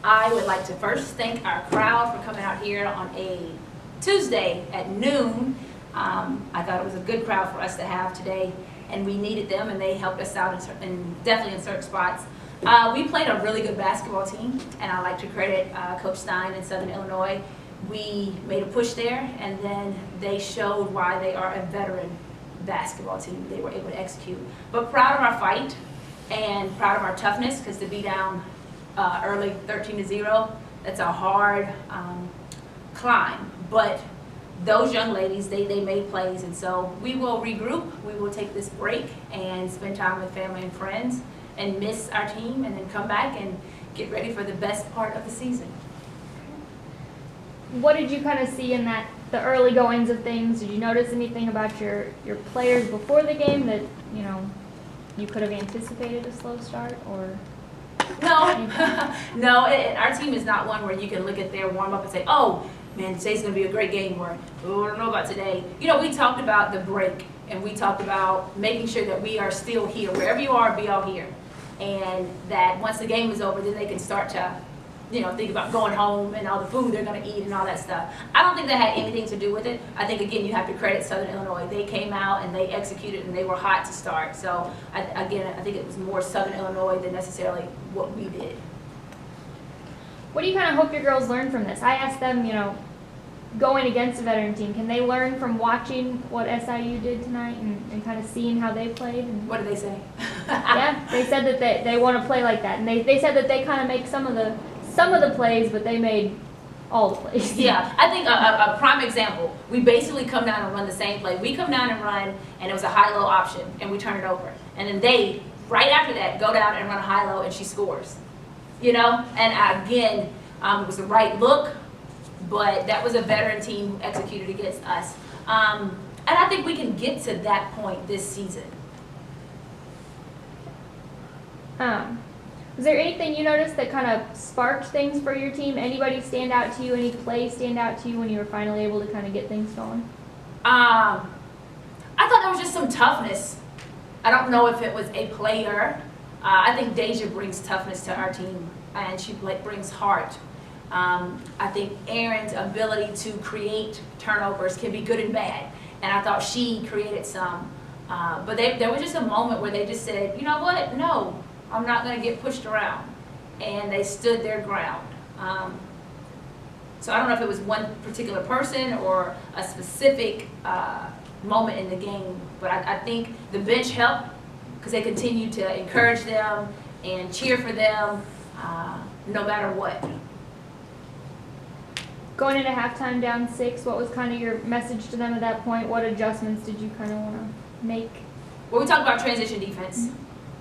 I would like to first thank our crowd for coming out here on a Tuesday at noon. I thought it was a good crowd for us to have today, and we needed them, and they helped us out definitely in certain spots. We played a really good basketball team, and I'd like to credit Coach Stein in Southern Illinois. We made a push there, and then they showed why they are a veteran basketball team. They were able to execute. But proud of our fight and proud of our toughness, because to be down early 13-0, that's a hard climb. But those young ladies, they made plays, and so we will regroup. We will take this break and spend time with family and friends and miss our team, and then come back and get ready for the best part of the season. What did you kind of see in the early goings of things? Did you notice anything about your players before the game that you could have anticipated a slow start, or? No, no. Our team is not one where you can look at their warm up and say, "Oh, man, today's going to be a great game," or "Oh, I don't know about today." We talked about the break, and we talked about making sure that we are still here. Wherever you are, be all here, and that once the game is over, then they can start to think about going home and all the food they're going to eat and all that stuff. I don't think that had anything to do with it. I think, again, you have to credit Southern Illinois. They came out and they executed, and they were hot to start. So, I think it was more Southern Illinois than necessarily what we did. What do you kind of hope your girls learn from this? I asked them, going against a veteran team, can they learn from watching what SIU did tonight and kind of seeing how they played? And what did they say? Yeah, they said that they want to play like that. And they said that they kind of make some of the plays, but they made all the plays. Yeah, I think a prime example, we basically come down and run the same play. We come down and run, and it was a high-low option, and we turn it over. And then they, right after that, go down and run a high-low, and she scores. And again, it was the right look, but that was a veteran team who executed against us. And I think we can get to that point this season. Was there anything you noticed that kind of sparked things for your team? Anybody stand out to you? Any play stand out to you when you were finally able to kind of get things going? I thought there was just some toughness. I don't know if it was a player. I think Deja brings toughness to our team, and she brings heart. I think Erin's ability to create turnovers can be good and bad, and I thought she created some. But there was just a moment where they just said, "You know what? No, I'm not going to get pushed around," and they stood their ground. So I don't know if it was one particular person or a specific moment in the game, but I think the bench helped, because they continued to encourage them and cheer for them no matter what. Going into halftime down 6, what was kind of your message to them at that point? What adjustments did you kind of want to make? Well, we talked about transition defense,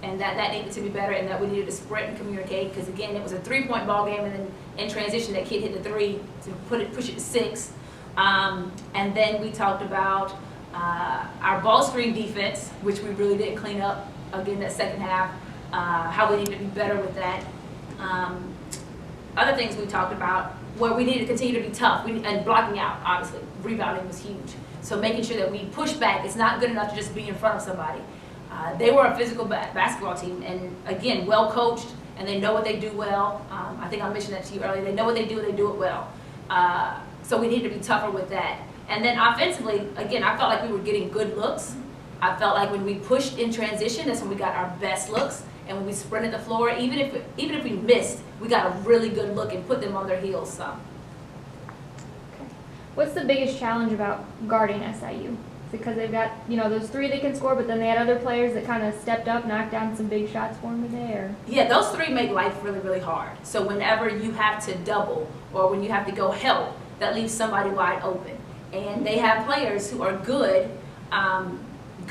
and that needed to be better, and that we needed to sprint and communicate, because again, it was a 3-point ball game, and then in transition that kid hit the 3 to push it to 6. And then we talked about our ball screen defense, which we really didn't clean up again that second half, how we need to be better with that. Other things we talked about, where we need to continue to be tough, and blocking out, obviously. Rebounding was huge. So making sure that we push back. It's not good enough to just be in front of somebody. They were a physical basketball team, and again, well coached, and they know what they do well. I think I mentioned that to you earlier. They know what they do it well. So we need to be tougher with that. And then offensively, again, I felt like we were getting good looks. I felt like when we pushed in transition, that's when we got our best looks. And when we sprinted the floor, even if we missed, we got a really good look and put them on their heels some. What's the biggest challenge about guarding SIU? Because they've got, those 3 that can score, but then they had other players that kind of stepped up, knocked down some big shots for them today, or? Yeah, those 3 make life really, really hard. So whenever you have to double, or when you have to go help, that leaves somebody wide open. And they have players who are good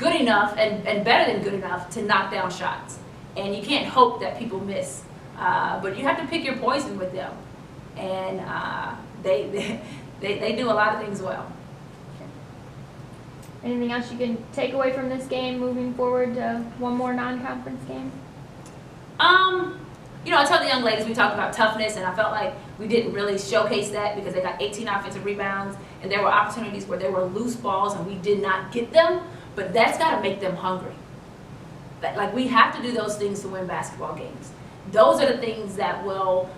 enough and better than good enough to knock down shots. And you can't hope that people miss. But you have to pick your poison with them. And they do a lot of things well. Anything else you can take away from this game moving forward to one more non-conference game? I tell the young ladies, we talked about toughness, and I felt like we didn't really showcase that, because they got 18 offensive rebounds, and there were opportunities where there were loose balls and we did not get them, but that's got to make them hungry. Like, we have to do those things to win basketball games. those are the things that will,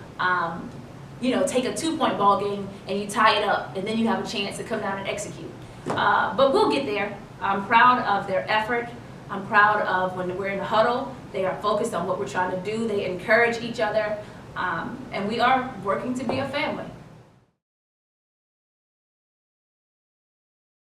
you know, take a 2-point ball game and you tie it up, and then you have a chance to come down and execute. But we'll get there. I'm proud of their effort. I'm proud of when we're in the huddle, they are focused on what we're trying to do. They encourage each other, and we are working to be a family.